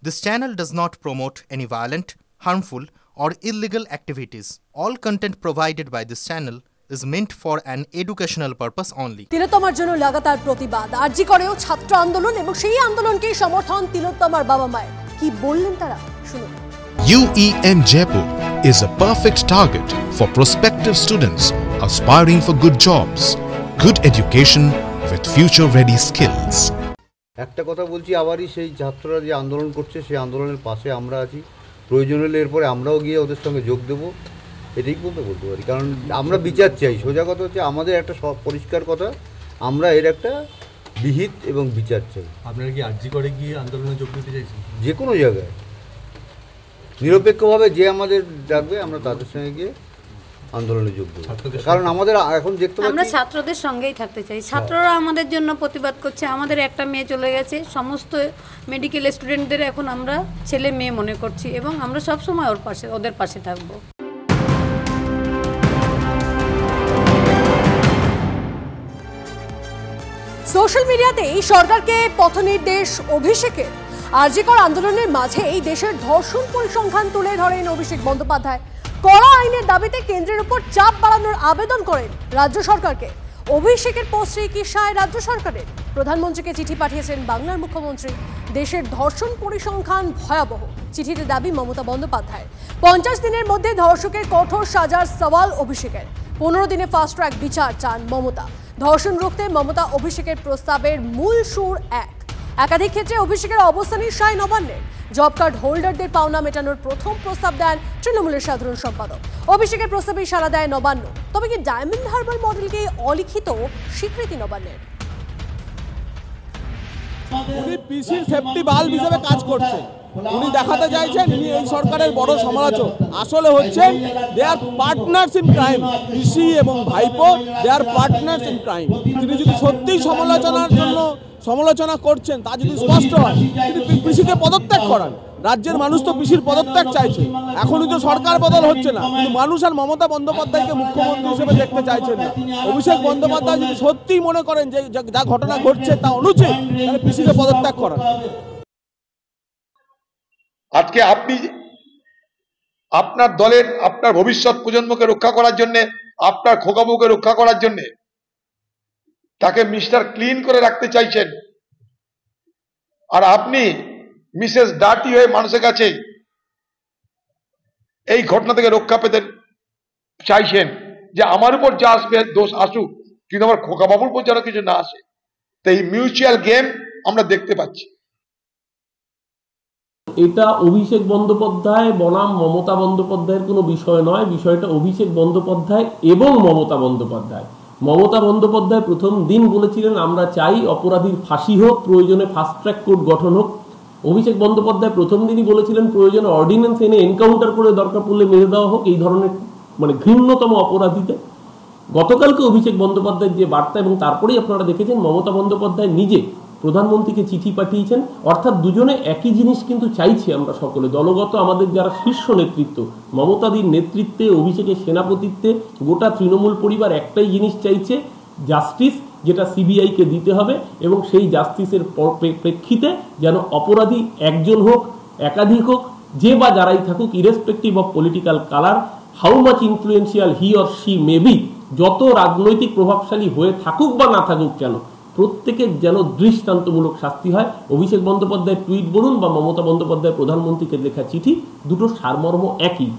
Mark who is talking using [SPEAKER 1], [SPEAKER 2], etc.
[SPEAKER 1] This channel does not promote any violent, harmful, or illegal activities. All content provided by this channel is meant for an educational purpose only.
[SPEAKER 2] তিলোত্তমার জন্য লাগাতার প্রতিবাদ আরজি করেও ছাত্র আন্দোলন এবং সেই আন্দোলনকে সমর্থন তিলোত্তমার বাবা মায়ের কি বললেন তারা শুনুন।
[SPEAKER 3] UEM Jaipur is a perfect target for prospective students aspiring for good jobs, good education with future-ready skills.
[SPEAKER 4] একটা কথা বলছি, আবারই সেই ছাত্ররা যে আন্দোলন করছে সেই আন্দোলনের পাশে আমরা আছি। প্রয়োজন হলে এরপরে আমরাও গিয়ে ওদের সঙ্গে যোগ দেবো, এটাই বলতে পারি। কারণ আমরা বিচার চাই। সোজা কথা হচ্ছে আমাদের একটা পরিষ্কার কথা, আমরা এর একটা বিহিত এবং বিচার চাই।
[SPEAKER 5] আপনারা কি আরজি করে গিয়ে আন্দোলনে যোগ দিতে চাইছেন?
[SPEAKER 4] যে কোনো জায়গায় নিরপেক্ষভাবে যে আমাদের ডাকবে আমরা তাদের সঙ্গে গিয়ে আন্দোলনে যোগ দেব। কারণ আমাদের এখন দেখতে পাচ্ছি
[SPEAKER 6] আমরা ছাত্রদের সঙ্গেই থাকতে চাই। ছাত্ররা আমাদের জন্য প্রতিবাদ করছে। আমাদের একটা মেয়ে চলে গেছে, সমস্ত মেডিকেল স্টুডেন্টদের এখন আমরা ছেলে মেয়ে মনে করছি এবং আমরা সব সময় ওদের পাশে থাকবো।
[SPEAKER 2] সোশ্যাল মিডিয়াতে এই সরকারকে পথনির্দেশ অভিষেকের আরজিকর আন্দোলনের মাঝে এই দেশের ধর্ষণ পরিসংখ্যান তুলে ধরেন অভিষেক বন্দ্যোপাধ্যায়। কড়া আইনের দাবিতে কেন্দ্রের উপর চাপ বাড়ানোর আবেদন করেন রাজ্য সরকারকে। অভিষেকের পোস্টে কি সায় রাজ্য সরকারের? প্রধানমন্ত্রীকে চিঠি পাঠিয়েছেন বাংলার মুখ্যমন্ত্রী। দেশের ধর্ষণ পরিসংখ্যান ভয়াবহ, চিঠিতে দাবি মমতা বন্দ্যোপাধ্যায়ের। 50 দিনের মধ্যে ধর্ষকের কঠোর সাজার সওয়াল অভিষেকের। 15 দিনে ফাস্ট ট্র্যাক বিচার চান মমতা। ধর্ষণ রুখতে মমতা অভিষেকের প্রস্তাবের মূল সুর এক। একাধিক ক্ষেত্রে অভিষেকের অবস্থানই সায় নবান্নের। জব কার্ড হোল্ডারদের পাওনা মেটানোর প্রথম প্রস্তাব দেন তৃণমূলের সাধারণ সম্পাদক। অভিষেকের প্রস্তাবে সাড়া দেয় নবান্ন। তবে কি ডায়মন্ড হারবার মডেলকে অলিখিত স্বীকৃতি নবান্নের?
[SPEAKER 7] উনি পিসির সেফটি বাল্ব হিসেবে কাজ করছেন। উনি দেখাতে চাইছেন উনি এই সরকারের বড় সমালোচক। আসলে হচ্ছেন দে আর পার্টনার্স ইন ক্রাইম। পিসি এবং ভাইপো দে আর পার্টনার্স ইন ক্রাইম। তিনি যদি সত্যিই সমালোচনা করছেন তা যদি স্পষ্ট হয়, তিনি পিসিকে পদত্যাগ করান। রাজ্যের মানুষ তো পিসির পদত্যাগ চাইছে। এখনই তো সরকার বদল হচ্ছে না, কিন্তু মানুষ আর মমতা বন্দ্যোপাধ্যায়কে মুখ্যমন্ত্রী হিসেবে দেখতে চাইছেন না। অভিষেক বন্দ্যোপাধ্যায় যদি সত্যিই মনে করেন যে যা ঘটনা ঘটছে তা অনুচিত, তাহলে পিসিকে পদত্যাগ করান।
[SPEAKER 8] আজকে আপনি আপনার দলের আপনার ভবিষ্যৎ প্রজন্মকে রক্ষা করার জন্য, আপনার খোকাবুকে রক্ষা করার জন্য তাকে মিস্টার ক্লিন করে রাখতে চাইছেন, আর আপনি মিসেস ডার্টি হয়ে মানুষের কাছে এই ঘটনা থেকে রক্ষা পেতে চাইছেন যে আমার উপর যা আসবে দোষ আসুক, কিন্তু আমার খোকাবাবুর উপর যেন কিছু না আসে। তো এই মিউচুয়াল গেম আমরা দেখতে পাচ্ছি।
[SPEAKER 9] এটা অভিষেক বন্দ্যোপাধ্যায় বনাম মমতা বন্দ্যোপাধ্যায়ের কোনো বিষয় নয়। বিষয়টা অভিষেক বন্দ্যোপাধ্যায় এবং মমতা বন্দ্যোপাধ্যায়। মমতা বন্দ্যোপাধ্যায় প্রথম দিন বলেছিলেন আমরা চাই অপরাধীর ফাঁসি হোক, প্রয়োজনে ফাস্ট ট্র্যাক কোর্ট গঠন হোক। অভিষেক বন্দ্যোপাধ্যায় প্রথম দিনই বলেছিলেন প্রয়োজনে অর্ডিন্যান্স এনে এনকাউন্টার করে দরকার পড়লে মেরে দেওয়া হোক এই ধরনের ঘৃণ্যতম অপরাধীতে। গতকালকে অভিষেক বন্দ্যোপাধ্যায়ের যে বার্তা, এবং তারপরেই আপনারা দেখেছেন মমতা বন্দ্যোপাধ্যায় নিজে প্রধানমন্ত্রীকে চিঠি পাঠিয়েছেন। অর্থাৎ দুজনে একই জিনিস কিন্তু চাইছি আমরা সকলে। দলগত আমাদের যারা শীর্ষ নেতৃত্ব, মমতাদির নেতৃত্বে, অভিষেকের সেনাপতিত্বে গোটা তৃণমূল পরিবার একটাই জিনিস চাইছে, জাস্টিস, যেটা সিবিআইকে দিতে হবে, এবং সেই জাস্টিসের প্রেক্ষিতে যেন অপরাধী একজন হোক, একাধিক হোক, যে বা যারাই থাকুক, irrespective of political colour, how much influential he or she may be, যত রাজনৈতিক প্রভাবশালী হয়ে থাকুক বা না থাকুক কেন, প্রত্যেকের যেন দৃষ্টান্তমূলক শাস্তি হয়। অভিষেক বন্দ্যোপাধ্যায়ের টুইট বলুন বা মমতা বন্দ্যোপাধ্যায় প্রধানমন্ত্রীকে লেখা চিঠি, দুটো সারমর্ম একই।